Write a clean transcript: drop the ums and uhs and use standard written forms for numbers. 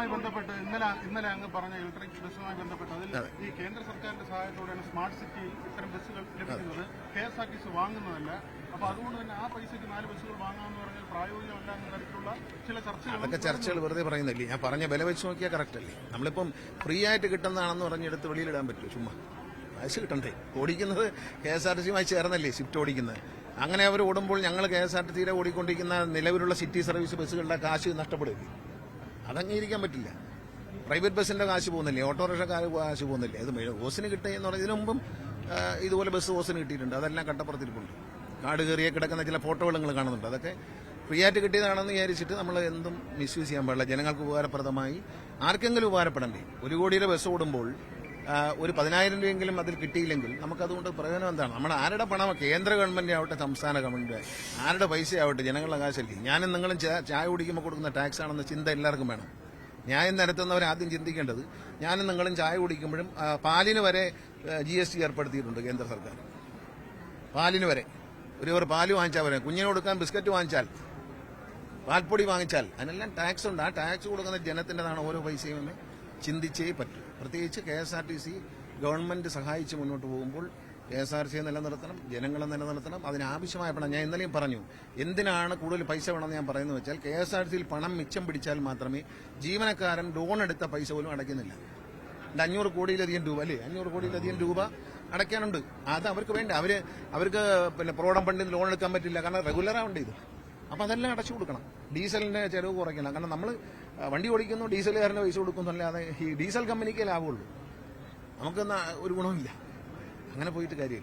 ബസ്സുമായി ബന്ധപ്പെട്ട് ഇന്നലെ അങ്ങ് പറഞ്ഞ ഇലക്ട്രിക് ബസ്സുമായി ബന്ധപ്പെട്ട് അതിൽ ഈ കേന്ദ്ര സർക്കാരിന്റെ സഹായത്തോടെയാണ് സ്മാർട്ട് സിറ്റി ഇത്തരം ബസ്സുകൾ ലഭിക്കുന്നത്. KSRTC വാങ്ങുന്നതല്ല. അപ്പൊ അതുകൊണ്ട് തന്നെ ആ പൈസക്ക് 4 ബസ്സുകൾ വാങ്ങാമെന്ന് പറഞ്ഞാൽ പ്രായോഗികമല്ല എന്ന തരത്തിലുള്ള ചില ചർച്ചകൾ. അതൊക്കെ ചർച്ചകൾ വെറുതെ പറയുന്നില്ലേ? ഞാൻ പറഞ്ഞ വില വെച്ച് നോക്കിയാൽ കറക്റ്റ് അല്ലേ? നമ്മളിപ്പം ഫ്രീ ആയിട്ട് കിട്ടുന്നതാണെന്ന് പറഞ്ഞെടുത്ത് വെളിയിലിടാൻ പറ്റുമോ? ചുമ്മാ കാശ് കിട്ടണ്ടേ? ഓടിക്കുന്നത് KSRTCയുമായി ചേർന്നല്ലേ ഷിഫ്റ്റ് ഓടിക്കുന്നത്. അങ്ങനെ അവർ ഓടുമ്പോൾ ഞങ്ങൾ KSRTCയുടെ ഓടിക്കൊണ്ടിരിക്കുന്ന നിലവിലുള്ള സിറ്റി സർവീസ് ബസ്സുകളുടെ കാശ് നഷ്ടപ്പെടുകയില്ലേ? അതംഗീകരിക്കാൻ പറ്റില്ല. പ്രൈവറ്റ് ബസ്സിന്റെ കാശ് പോകുന്നില്ലേ? ഓട്ടോറിക്ഷക്കാർ കാശ് പോകുന്നില്ലേ? അത് ഓസിന് കിട്ടുകയെന്ന് പറഞ്ഞാൽ ഇതിനു മുമ്പും ഇതുപോലെ ബസ് ഓസിന് കിട്ടിയിട്ടുണ്ട്. അതെല്ലാം കട്ടപ്പുറത്തിരിപ്പുണ്ട്. കാട് കയറിയെ കിടക്കുന്ന ചില ഫോട്ടോകൾ നിങ്ങൾ കാണുന്നുണ്ട്. അതൊക്കെ ഫ്രീ ആയിട്ട് കിട്ടിയതാണെന്ന് വിചാരിച്ചിട്ട് നമ്മൾ എന്തും മിസ്യൂസ് ചെയ്യാൻ പാടില്ല. ജനങ്ങൾക്ക് ഉപകാരപ്രദമായി ആർക്കെങ്കിലും ഉപകാരപ്പെടണ്ടേ? 1 കോടിയുടെ ബസ് ഓടുമ്പോൾ ഒരു 10,000 രൂപയെങ്കിലും അതിൽ കിട്ടിയില്ലെങ്കിൽ നമുക്കതുകൊണ്ട് പ്രയോജനം എന്താണ്? നമ്മുടെ ആരുടെ പണം? കേന്ദ്ര ഗവൺമെന്റ് ആവട്ടെ, സംസ്ഥാന ഗവൺമെന്റ് ആരുടെ പൈസ ആവട്ടെ, ജനങ്ങളുടെ ആകാശമല്ലേ? ഞാനും നിങ്ങളും ചായ കുടിക്കുമ്പോൾ കൊടുക്കുന്ന ടാക്സ് ആണെന്ന ചിന്ത എല്ലാവർക്കും വേണം. ന്യായം നിരത്തുന്നവർ ആദ്യം ചിന്തിക്കേണ്ടത്, ഞാനും നിങ്ങളും ചായ കുടിക്കുമ്പോഴും പാലിന് വരെ GST ഏർപ്പെടുത്തിയിട്ടുണ്ട് കേന്ദ്ര സർക്കാർ. പാലിന് വരെ ഒരു പാല് വാങ്ങിച്ചാൽ വരെ, കുഞ്ഞിന് കൊടുക്കാൻ ബിസ്ക്കറ്റ് വാങ്ങിച്ചാൽ, പാൽപ്പൊടി വാങ്ങിച്ചാൽ അതിനെല്ലാം ടാക്സ് ഉണ്ട്. ആ ടാക്സ് കൊടുക്കുന്ന ജനത്തിൻ്റെതാണ് ഓരോ പൈസയും എന്ന് ചിന്തിച്ചേ പറ്റൂ. പ്രത്യേകിച്ച് KSRTC ഗവൺമെന്റ് സഹായിച്ച് മുന്നോട്ട് പോകുമ്പോൾ KSRTC നിലനിർത്തണം, ജനങ്ങളെ നിലനിർത്തണം. അതിനാവശ്യമായ പണം ഞാൻ ഇന്നലെയും പറഞ്ഞു. എന്തിനാണ് കൂടുതൽ പൈസ വേണമെന്ന് ഞാൻ പറയുന്നത് വെച്ചാൽ, KSRTCയിൽ പണം മിച്ചം പിടിച്ചാൽ മാത്രമേ ജീവനക്കാരൻ ലോൺ എടുത്ത പൈസ പോലും അടയ്ക്കുന്നില്ല. 500 കോടിയിലധികം രൂപ അല്ലേ? 500 കോടിയിലധികം രൂപ അടയ്ക്കാനുണ്ട്. അത് അവർക്ക് വേണ്ട. അവർക്ക് പിന്നെ പ്രോഡം ഫണ്ടിൽ ലോൺ എടുക്കാൻ പറ്റില്ല, കാരണം റെഗുലറാവേണ്ട ഇത്. അപ്പം അതെല്ലാം അടച്ചു കൊടുക്കണം. ഡീസലിന്റെ ചെലവ് കുറയ്ക്കണം. കാരണം നമ്മൾ വണ്ടി ഓടിക്കുന്നു, ഡീസലുകാരന് പൈസ കൊടുക്കുന്നു, അല്ലാതെ ഈ ഡീസൽ കമ്പനിക്കേ ലാഭമുള്ളൂ. നമുക്കൊന്നും ഒരു ഗുണമില്ല. അങ്ങനെ പോയിട്ട് കാര്യമില്ല.